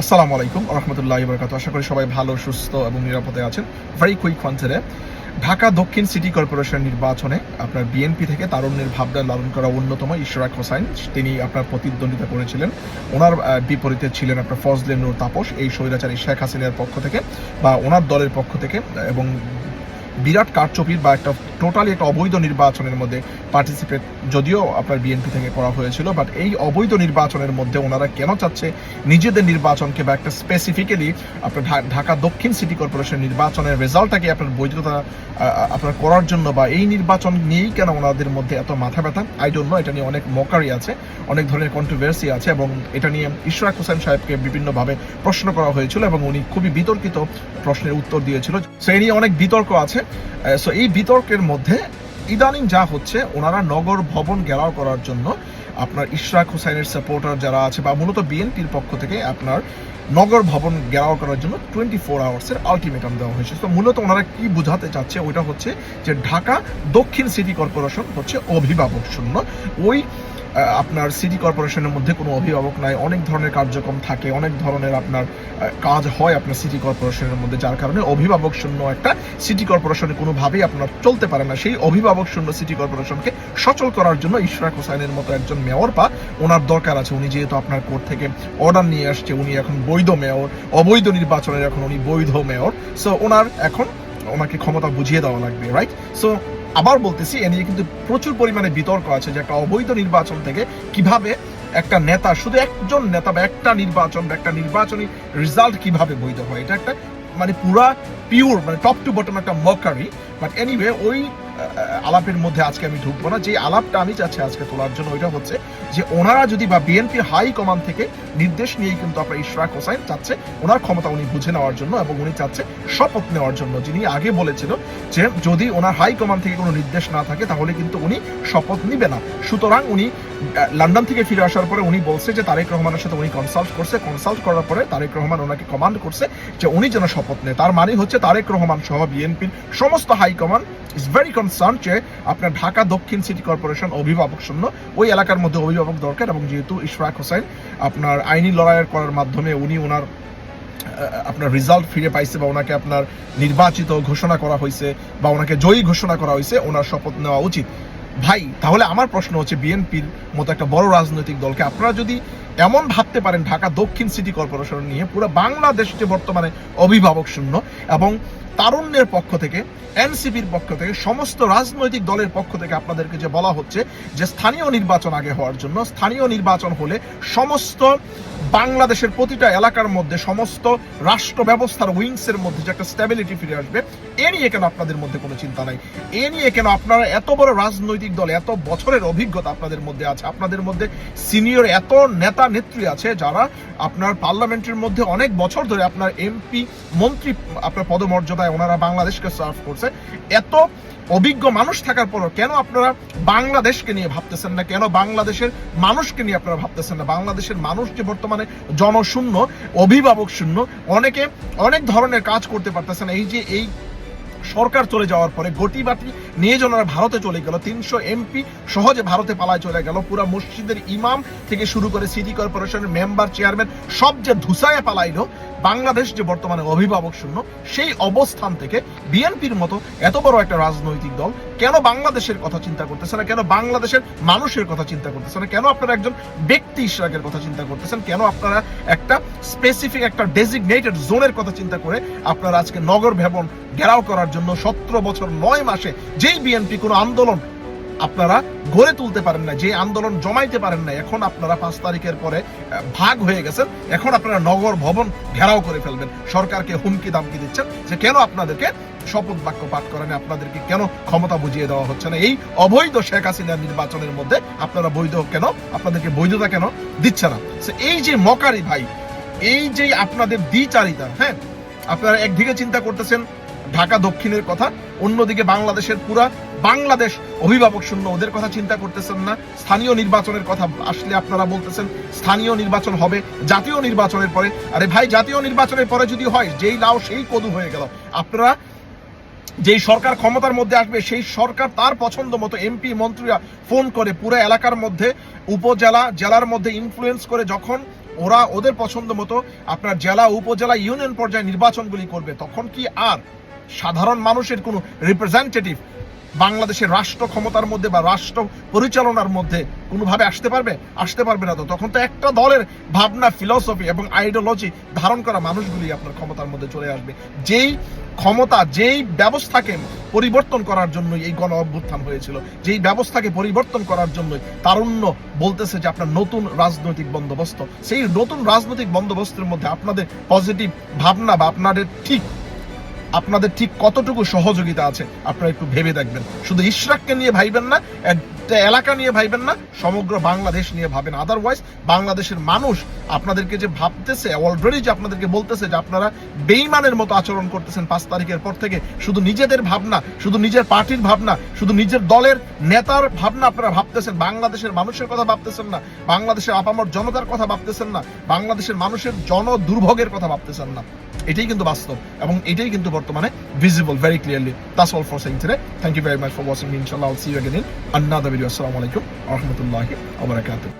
আসসালামু আলাইকুম রহমতুল্লাহি ওয়া বারাকাতুহু। আশা করি সবাই ভালো, সুস্থ এবং নিরাপদে আছেন। ভেরি কুইক কনসিডার ঢাকা দক্ষিণ সিটি কর্পোরেশন নির্বাচনে আপনার বিএনপি থেকে তারুণ্যের ভাবনা লালন করা অন্যতম ইশরাক হোসাইন, তিনি আপনার প্রতিদ্বন্দ্বিতা করেছিলেন। ওনার বিপরীতে ছিলেন আপনার ফজলে নূর তাপস, এই স্বৈরাচারী শেখ হাসিনার পক্ষ থেকে বা ওনার দলের পক্ষ থেকে, এবং বিরাট কারচুপির বা একটা টোটালি একটা অবৈধ নির্বাচনের মধ্যে পার্টিসিপেট যদিও আপনার বিএনপি থেকে করা হয়েছিল, বাট এই অবৈধ নির্বাচনের মধ্যে ওনারা কেন চাচ্ছে নিজেদের নির্বাচনকে বা একটা স্পেসিফিক্যালি আপনার ঢাকা দক্ষিণ সিটি কর্পোরেশন নির্বাচনের রেজাল্টটাকে আপনার বৈধতা আপনার করার জন্য বা এই নির্বাচন নিয়েই কেন ওনাদের মধ্যে এত মাথা ব্যথা, আই ডোন্ট নো। এটা নিয়ে অনেক মকারি আছে, অনেক ধরনের কন্ট্রোভার্সি আছে, এবং এটা নিয়ে ইশরাক হোসেন সাহেবকে বিভিন্নভাবে প্রশ্ন করা হয়েছিল এবং উনি খুবই বিতর্কিত প্রশ্নের উত্তর দিয়েছিল। সো এই নিয়ে অনেক বিতর্ক আছে। সো এই বিতর্কের মধ্যে ইদানিং যা হচ্ছে, ওনারা নগর ভবন ঘেরাও করার জন্য আপনার ইশরাক হোসেনের সাপোর্টার যারা আছে বা মূলত বিএনপির পক্ষ থেকে আপনার নগর ভবন ঘেরাও করার জন্য 24 আওয়ার্সের আলটিমেটাম দেওয়া হয়েছে। তো মূলত ওনারা কি বোঝাতে চাচ্ছে ওইটা হচ্ছে যে ঢাকা দক্ষিণ সিটি কর্পোরেশন হচ্ছে অভিভাবক শূন্য। ওই আপনার সিটি কর্পোরেশনের মধ্যে কোনো অভিভাবক নাই, অনেক ধরনের কার্যক্রম থাকে, অনেক ধরনের আপনার কাজ হয় আপনার সিটি কর্পোরেশনের মধ্যে, যার কারণে অভিভাবক শূন্য একটা সিটি কর্পোরেশনে কোনোভাবেই আপনার চলতে পারে না। সেই অভিভাবক শূন্য সিটি কর্পোরেশনকে সচল করার জন্য ইশরাক হোসাইনের মতো একজন মেয়র বা ওনার দরকার আছে। উনি যেহেতু আপনার কোর্ট থেকে অর্ডার নিয়ে আসছে, উনি এখন বৈধ মেয়র, অবৈধ নির্বাচনের এখন উনি বৈধ মেয়র। সো ওনাকে ক্ষমতা বুঝিয়ে দেওয়া লাগবে, রাইট? সো আবার বলতেছি, এ নিয়ে কিন্তু প্রচুর পরিমাণে বিতর্ক আছে যে একটা অবৈধ নির্বাচন থেকে কিভাবে একটা নেতা, শুধু একজন নেতা বা একটা নির্বাচন বা একটা নির্বাচনী রেজাল্ট কিভাবে বৈধ হয়, এটা একটা মানে পুরা পিওর মানে টপ টু বটম একটা মকারি। বাট এনিওয়ে, ওই আলাপের মধ্যে আজকে আমি ঢুকবো না। যে আলাপটা আমি চাচ্ছি আজকে তোলার জন্য ওইটা হচ্ছে যে ওনারা যদি বা বিএনপি হাই কমান্ড থেকে নির্দেশ নিয়েই কিন্তু আপনার ইশরাক হোসাইন চাচ্ছে ওনার ক্ষমতা উনি বুঝে নেওয়ার জন্য, এবং উনি চাচ্ছে শপথ নেওয়ার জন্য। যিনি আগে বলেছিল যে যদি ওনার হাই কমান্ড থেকে কোনো নির্দেশ না থাকে তাহলে কিন্তু উনি শপথ নিবে না। সুতরাং উনি লন্ডন থেকে ফিরে আসার পরে উনি বলছে যে তারেক রহমানের সাথে উনি কনসাল্ট করার পরে তারেক রহমান ওনাকে কমান্ড করছে যে উনি যেন শপথ নেয়। তার মানে হচ্ছে তারেক রহমান সহ বিএনপির সমস্ত high command is very concern যে আপনার ঢাকা দক্ষিণ সিটি কর্পোরেশন অভিভাবক শূন্য, ওই এলাকার মধ্যে অভিভাবক দরকার। এবং যেহেতু ইশরাক হোসেন আপনার আইনি লড়াই করার মাধ্যমে উনি ওনার আপনার রেজাল্ট ফিরে পাইছে বা ওনাকে আপনার নির্বাচিত ঘোষণা করা হয়েছে বা ওনাকে জয়ী ঘোষণা করা হয়েছে, ওনার শপথ নেওয়া উচিত। ভাই, তাহলে আমার প্রশ্ন হচ্ছে বিএনপির মতো একটা বড় রাজনৈতিক দলকে আপনারা যদি এমন ভাবতে পারেন ঢাকা দক্ষিণ সিটি কর্পোরেশন নিয়ে, পুরো বাংলাদেশ যে বর্তমানে অভিভাবক শূন্য, এবং তারুণ্যের পক্ষ থেকে, এনসিপির পক্ষ থেকে, সমস্ত রাজনৈতিক দলের পক্ষ থেকে আপনাদেরকে যে বলা হচ্ছে যে স্থানীয় নির্বাচন আগে হওয়ার জন্য, স্থানীয় নির্বাচন হলে সমস্ত বাংলাদেশের প্রতিটা এলাকার মধ্যে সমস্ত রাষ্ট্র ব্যবস্থার উইংসের মধ্যে যে একটা স্ট্যাবিলিটি ফিরে আসবে, এ নিয়ে কেন আপনাদের মধ্যে কোনো চিন্তা নাই? এ নিয়ে কেন আপনারা, এত বড় রাজনৈতিক দল, এত বছরের অভিজ্ঞতা আপনাদের মধ্যে আছে, আপনাদের মধ্যে সিনিয়র এত নেতা নেত্রী আছে যারা আপনার পার্লামেন্টের মধ্যে অনেক বছর ধরে আপনার এমপি মন্ত্রী আপনার পদমর্যাদায় ওনারা বাংলাদেশকে সার্ভ করছে, এত অভিজ্ঞ মানুষ থাকার পরও কেন আপনারা বাংলাদেশকে নিয়ে ভাবতেছেন না? কেন বাংলাদেশের মানুষকে নিয়ে আপনারা ভাবতেছেন না? বাংলাদেশের মানুষ যে বর্তমানে জনশূন্য, অভিভাবক শূন্য, অনেকে অনেক ধরনের কাজ করতে পারতেছে না। এই সরকার চলে যাওয়ার পরে গটি বাটি নিয়ে যারা ভারতে চলে গেল, 300 এমপি সহজে ভারতে পালায় চলে গেল, পুরা মসজিদের ইমাম থেকে শুরু করে সিটি কর্পোরেশনের মেম্বার, চেয়ারম্যান সব যে ধুসায় পালাইলো, বাংলাদেশ যে বর্তমানে অভিভাবক শূন্য, সেই অবস্থান থেকে বিএনপির মতো এত বড় একটা রাজনৈতিক দল কেন বাংলাদেশের কথা চিন্তা করতেছে না? কেন বাংলাদেশের মানুষের কথা চিন্তা করতেছে না? কেন আপনারা একজন ব্যক্তি ইশরাকের কথা চিন্তা করতেছেন? কেন আপনারা একটা স্পেসিফিক একটা ডেজিগনেটেড জোনের কথা চিন্তা করে আপনারা আজকে নগর ভবন ঘেরাও করার জন্য 17 বছর 9 মাসে যেই বিএনপি কোনো আন্দোলন আপনারা গড়ে তুলতে পারেন না, যে আন্দোলন জমাইতে পারেন না, এখন আপনারা 5 তারিখের পরে ভাগ হয়ে গেছেন, এখন আপনারা নগর ভবন ঘেরাও করে ফেলবেন, সরকারকে হুমকি দামকি দিচ্ছেন যে কেন আপনাদেরকে শপথ বাক্য পাঠ করেন, আপনাদেরকে কেন ক্ষমতা বুঝিয়ে দেওয়া হচ্ছে না? এই অবৈধ শেখ হাসিনার নির্বাচনের মধ্যে আপনারা বৈধ কেন, আপনাদেরকে বৈধতা কেন দিচ্ছে না? এই যে মকারি ভাই, এই যে আপনাদের দ্বিচারিতা, হ্যাঁ, আপনারা একদিকে চিন্তা করতেছেন ঢাকা দক্ষিণের কথা, অন্যদিকে বাংলাদেশের পুরা বাংলাদেশ অভিভাবক শূন্য, ওদের কথা চিন্তা করতেছেন না। স্থানীয় নির্বাচনের কথা আসলে আপনারা বলতেছেন স্থানীয় নির্বাচন হবে জাতীয় নির্বাচনের পরে। আরে ভাই, জাতীয় নির্বাচনের পরে যদি হয়, যেই লাউ সেই কদু হয়ে গেল। আপনারা যেই সরকার ক্ষমতার মধ্যে আসবে, সেই সরকার তার পছন্দ মতো এমপি মন্ত্রীরা ফোন করে পুরো এলাকার মধ্যে, উপজেলা, জেলার মধ্যে ইনফ্লুয়েন্স করে যখন ওরা ওদের পছন্দ মতো আপনার জেলা, উপজেলা, ইউনিয়ন পর্যায়ে নির্বাচনগুলি করবে, তখন কি আর সাধারণ মানুষের কোনো রিপ্রেজেন্টেটিভ বাংলাদেশের রাষ্ট্র ক্ষমতার মধ্যে বা রাষ্ট্র পরিচালনার মধ্যে কোনোভাবে আসতে পারবে না। তো তখন তো একটা দলের ভাবনা, ফিলসফি এবং আইডিওলজি ধারণ করা মানুষগুলি আপনার ক্ষমতার মধ্যে চলে আসবে, যেই ক্ষমতা, যেই ব্যবস্থাকে পরিবর্তন করার জন্যই এই গণ অভ্যুত্থান হয়েছিল, যেই ব্যবস্থাকে পরিবর্তন করার জন্যই তারুণ্য বলতেছে যে আপনার নতুন রাজনৈতিক বন্দোবস্ত। সেই নতুন রাজনৈতিক বন্দোবস্তের মধ্যে আপনাদের পজিটিভ ভাবনা বা আপনাদের ঠিক কতটুকু সহযোগিতা আছে আপনারা একটু ভেবে দেখবেন। শুধু ইশরাককে নিয়ে ভাইবেন না, একটা এলাকা নিয়ে ভাইবেন না, সমগ্র বাংলাদেশ নিয়ে ভাবেন। আদারওয়াইজ বাংলাদেশের মানুষ আপনাদেরকে যে ভাবতেছে, অলরেডি যে আপনাদেরকে বলতেছে যে আপনারা বেঈমানের মতো আচরণ করতেছেন 5 তারিখের পর থেকে, শুধু নিজেদের ভাবনা, শুধু নিজের পার্টির ভাবনা, শুধু নিজের দলের নেতার ভাবনা আপনারা ভাবতেছেন, বাংলাদেশের মানুষের কথা ভাবতেছেন না, বাংলাদেশের আপামর জনতার কথা ভাবতেছেন না, বাংলাদেশের মানুষের জন দুর্ভোগের কথা ভাবতেছেন না। এটাই কিন্তু বাস্তব এবং এটাই কিন্তু বর্তমানে visible very clearly. That's all for saying today. Thank you very much for watching me. Inshallah, I'll see you again in another video. Assalamu alaikum wa rahmatullahi wa barakatuh.